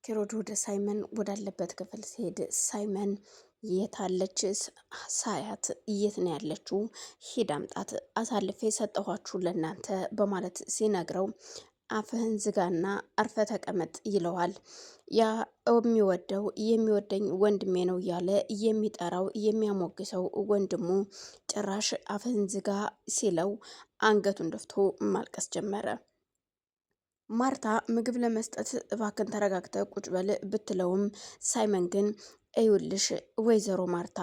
ኪሮድ ወደ ሳይመን ወዳለበት ክፍል ሲሄድ ሳይመን የታለች ሳያት የት ነው ያለችው? ሂድ አምጣት አሳልፌ ሰጠኋችሁ ለናንተ በማለት ሲነግረው አፍህን ዝጋና አርፈ ተቀመጥ ይለዋል። ያ የሚወደኝ ወንድሜ ነው እያለ የሚጠራው የሚያሞግሰው ወንድሙ ጭራሽ አፍህን ዝጋ ሲለው አንገቱን ደፍቶ ማልቀስ ጀመረ። ማርታ ምግብ ለመስጠት እባክን ተረጋግተ ቁጭ በል ብትለውም ሳይመን ግን እዩልሽ ወይዘሮ ማርታ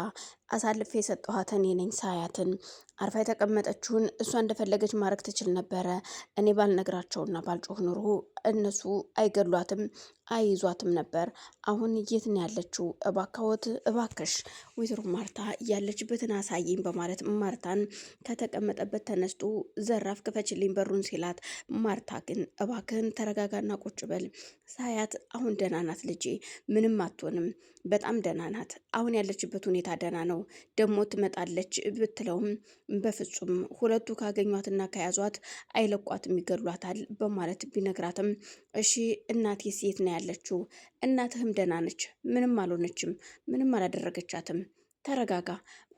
አሳልፌ የሰጠኋት እኔ ነኝ። ሳያትን አርፋ የተቀመጠችውን እሷ እንደፈለገች ማድረግ ትችል ነበረ። እኔ ባልነግራቸውና ባልጮህ ኑሮ እነሱ አይገሏትም አይይዟትም ነበር። አሁን የት ነው ያለችው? እባክዎት እባክሽ ወይዘሮ ማርታ ያለችበትን አሳይኝ በማለት ማርታን ከተቀመጠበት ተነስቶ ዘራፍ ክፈችልኝ በሩን ሲላት፣ ማርታ ግን እባክህን ተረጋጋና ቁጭ በል። ሳያት አሁን ደህና ናት ልጄ፣ ምንም አትሆንም፣ በጣም ደህና ናት። አሁን ያለችበት ሁኔታ ደህና ነው። ደግሞ ትመጣለች ብትለውም በፍጹም ሁለቱ ካገኟትና ከያዟት አይለቋትም፣ ይገሏታል በማለት ቢነግራትም እሺ እናቴስ የት ነው ያለችው? እናትህም ደህና ነች፣ ምንም አልሆነችም፣ ምንም አላደረገቻትም። ተረጋጋ፣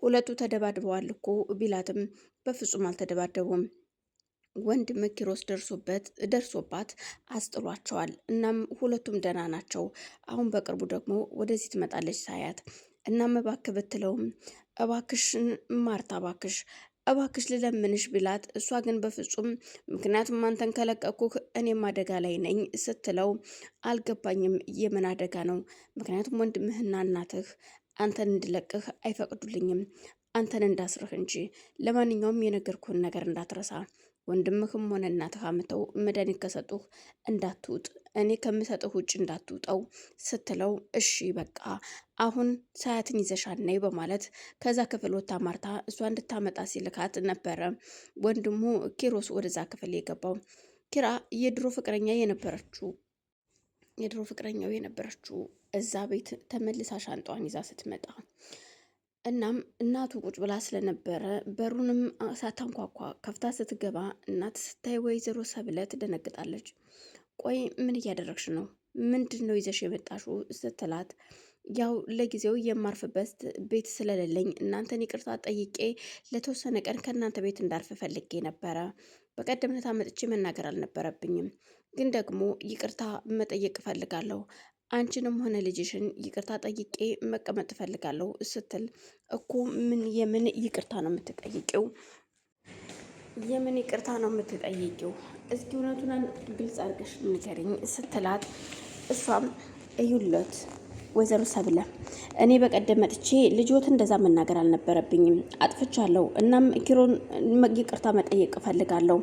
ሁለቱ ተደባድበዋል እኮ ቢላትም በፍጹም አልተደባደቡም። ወንድም ኪሮስ ደርሶባት አስጥሏቸዋል። እናም ሁለቱም ደህና ናቸው። አሁን በቅርቡ ደግሞ ወደዚህ ትመጣለች ሳያት። እናም እባክህ ብትለውም እባክሽን ማርታ እባክሽ ልለምንሽ ቢላት፣ እሷ ግን በፍጹም ምክንያቱም አንተን ከለቀኩህ እኔም አደጋ ላይ ነኝ ስትለው፣ አልገባኝም የምን አደጋ ነው? ምክንያቱም ወንድምህና እናትህ አንተን እንድለቅህ አይፈቅዱልኝም፣ አንተን እንዳስርህ እንጂ። ለማንኛውም የነገርኩህን ነገር እንዳትረሳ፣ ወንድምህም ሆነ እናትህ አምተው መድኃኒት ከሰጡህ እንዳትውጥ፣ እኔ ከምሰጥህ ውጭ እንዳትውጠው ስትለው፣ እሺ በቃ አሁን ሳያትን ይዘሻል ነይ በማለት ከዛ ክፍል ወታ ማርታ እሷ እንድታመጣ ሲልካት ነበረ ወንድሙ ኪሮስ ወደዛ ክፍል የገባው። ኪራ የድሮ ፍቅረኛው የነበረችው እዛ ቤት ተመልሳ ሻንጣዋን ይዛ ስትመጣ፣ እናም እናቱ ቁጭ ብላ ስለነበረ በሩንም ሳታንኳኳ ከፍታ ስትገባ እናት ስታይ ወይዘሮ ሰብለ ትደነግጣለች። ቆይ ምን እያደረግሽ ነው? ምንድን ነው ይዘሽ የመጣሽው? ስትላት፣ ያው ለጊዜው የማርፍበት ቤት ስለሌለኝ እናንተን ይቅርታ ጠይቄ ለተወሰነ ቀን ከእናንተ ቤት እንዳርፍ ፈልጌ ነበረ። በቀደም ዕለት መጥቼ መናገር አልነበረብኝም፣ ግን ደግሞ ይቅርታ መጠየቅ እፈልጋለሁ። አንቺንም ሆነ ልጅሽን ይቅርታ ጠይቄ መቀመጥ እፈልጋለሁ ስትል፣ እኮ የምን ይቅርታ ነው የምትጠይቂው? የምን ይቅርታ ነው የምትጠይቂው? እስኪ እውነቱን ግልጽ አድርገሽ ንገሪኝ ስትላት፣ እሷም እዩለት ወይዘሮ ሰብለ፣ እኔ በቀደም መጥቼ ልጆት እንደዛ መናገር አልነበረብኝም፣ አጥፍቻለሁ። እናም ኪሮን ይቅርታ መጠየቅ እፈልጋለሁ።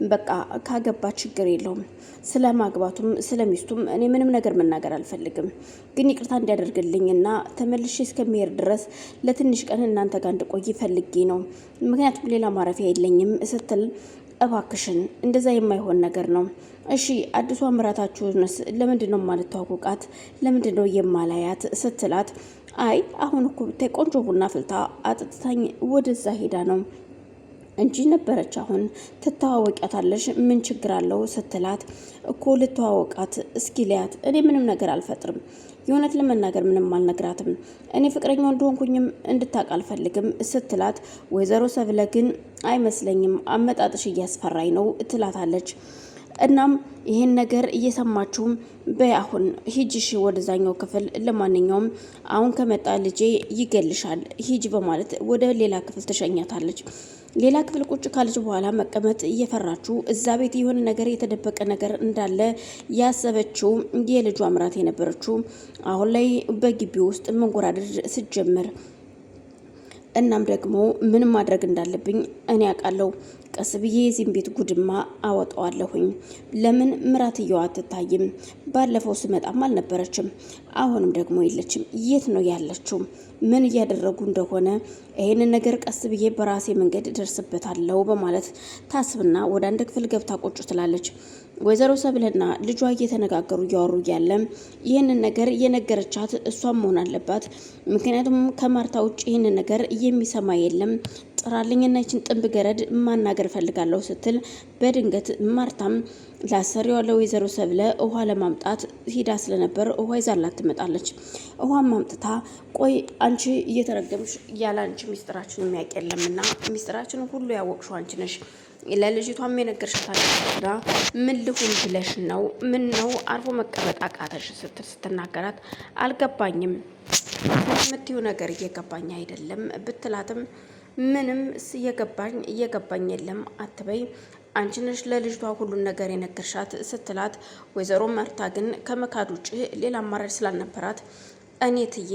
በቃ ካገባ ችግር የለውም። ስለ ማግባቱም ስለ ሚስቱም እኔ ምንም ነገር መናገር አልፈልግም፣ ግን ይቅርታ እንዲያደርግልኝና ተመልሼ እስከሚሄድ ድረስ ለትንሽ ቀን እናንተ ጋር እንድቆይ ፈልጌ ነው፣ ምክንያቱም ሌላ ማረፊያ የለኝም ስትል፣ እባክሽን እንደዛ የማይሆን ነገር ነው። እሺ አዲሷ ምራታችሁንስ ለምንድን ነው የማልተዋወቃት? ለምንድን ነው የማላያት? ስትላት፣ አይ አሁን እኮ ብታይ ቆንጆ ቡና ፍልታ አጥጥታኝ ወደዛ ሄዳ ነው እንጂ ነበረች። አሁን ትተዋወቂያታለሽ፣ ምን ችግር አለው? ስትላት፣ እኮ ልተዋወቃት እስኪ ልያት፣ እኔ ምንም ነገር አልፈጥርም። የእውነት ለመናገር ምንም አልነግራትም። እኔ ፍቅረኛው እንደሆንኩኝም እንድታውቅ አልፈልግም ስትላት፣ ወይዘሮ ሰብለ ግን አይመስለኝም፣ አመጣጥሽ እያስፈራኝ ነው ትላታለች። እናም ይሄን ነገር እየሰማችሁም በአሁን ሂጅሽ ወደዛኛው ክፍል፣ ለማንኛውም አሁን ከመጣ ልጄ ይገልሻል ሂጅ በማለት ወደ ሌላ ክፍል ተሸኛታለች። ሌላ ክፍል ቁጭ ካለች በኋላ መቀመጥ እየፈራችው እዛ ቤት የሆነ ነገር የተደበቀ ነገር እንዳለ ያሰበችው የልጇ ምራት የነበረችው አሁን ላይ በግቢ ውስጥ መንጎራደድ ስትጀምር፣ እናም ደግሞ ምን ማድረግ እንዳለብኝ እኔ አውቃለሁ፣ ቀስ ብዬ የዚህን ቤት ጉድማ አወጣዋለሁኝ። ለምን ምራትየዋ አትታይም? ባለፈው ስመጣም አልነበረችም፣ አሁንም ደግሞ የለችም። የት ነው ያለችው? ምን እያደረጉ እንደሆነ ይሄንን ነገር ቀስ ብዬ በራሴ መንገድ ደርስበታለሁ በማለት ታስብና ወደ አንድ ክፍል ገብታ ቁጭ ትላለች። ወይዘሮ ሰብለና ልጇ እየተነጋገሩ እያወሩ እያለ ይህንን ነገር የነገረቻት እሷም መሆን አለባት። ምክንያቱም ከማርታ ውጭ ይህንን ነገር የሚሰማ የለም። ጥራልኝና ይችን ጥንብ ገረድ ማናገር ፈልጋለሁ ስትል በድንገት ማርታም ላሰሪዋ ለወይዘሮ ሰብለ ውሃ ለማምጣት ሂዳ ስለነበር ውሃ ይዛላት ትመጣለች። ውሃም ማምጥታ ቆይ አንቺ እየተረገምሽ ያለ አንቺ ሚስጥራችን የሚያውቅ የለምና ሚስጥራችንን ሁሉ ያወቅሽው አንቺ ነሽ። ለልጅቷም የነገርሻት አለና ምን ልሁን ብለሽ ነው? ምን ነው አርፎ መቀመጥ አቃተሽ? ስትል ስትናገራት አልገባኝም፣ የምትይው ነገር እየገባኝ አይደለም ብትላትም ምንም እየገባኝ የለም አትበይ፣ አንቺ ነሽ ለልጅቷ ሁሉን ነገር የነገርሻት ስትላት፣ ወይዘሮ ማርታ ግን ከመካድ ውጭ ሌላ አማራጭ ስላልነበራት እኔ ትዬ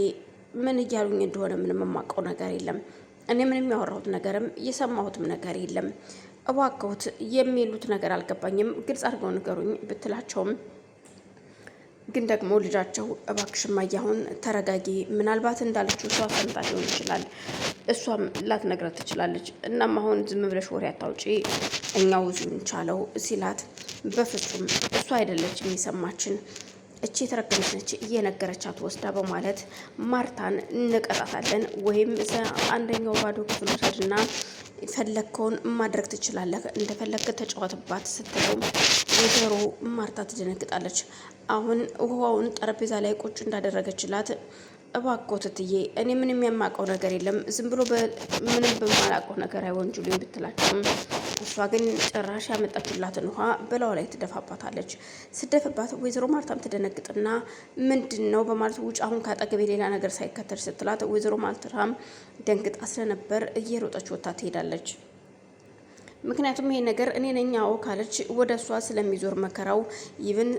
ምን እያሉኝ እንደሆነ ምንም የማውቀው ነገር የለም፣ እኔ ምንም ያወራሁት ነገርም የሰማሁትም ነገር የለም፣ እባክዎት የሚሉት ነገር አልገባኝም፣ ግልጽ አድርገው ንገሩኝ ብትላቸውም ግን ደግሞ ልጃቸው እባክሽ እማዬ አሁን ተረጋጊ፣ ምናልባት እንዳለችው እሷ ሰምታ ሊሆን ይችላል፣ እሷም ላትነግራት ትችላለች። እናም አሁን ዝም ብለሽ ወሬ አታውጪ፣ እኛው እዚሁ እንቻለው ሲላት፣ በፍጹም እሷ አይደለችም የሰማችን፣ እቺ የተረገመች ነች እየነገረቻት ወስዳ በማለት ማርታን እንቀጣታለን፣ ወይም እዛ አንደኛው ባዶ ክፍል ውሰድና ፈለግከውን ማድረግ ትችላለህ፣ እንደፈለግ ተጫወትባት ስትለው ወይዘሮ ማርታ ትደነግጣለች። አሁን ውሃውን ጠረጴዛ ላይ ቁጭ እንዳደረገችላት እባክዎት እትዬ እኔ ምንም የማውቀው ነገር የለም፣ ዝም ብሎ ምንም በማላውቀው ነገር አይወንጅሉኝ ብትላቸውም እሷ ግን ጭራሽ ያመጣችላትን ውሃ በላዋ ላይ ትደፋባታለች። ስደፍባት ወይዘሮ ማርታም ትደነግጥና ምንድን ነው በማለት ውጭ አሁን ካጠገቤ ሌላ ነገር ሳይከተል ስትላት ወይዘሮ ማርታም ደንግጣ ስለነበር እየሮጠች ወጥታ ትሄዳለች። ምክንያቱም ይሄ ነገር እኔ ነኝ አዎ ካለች ወደ እሷ ስለሚዞር መከራው ይብን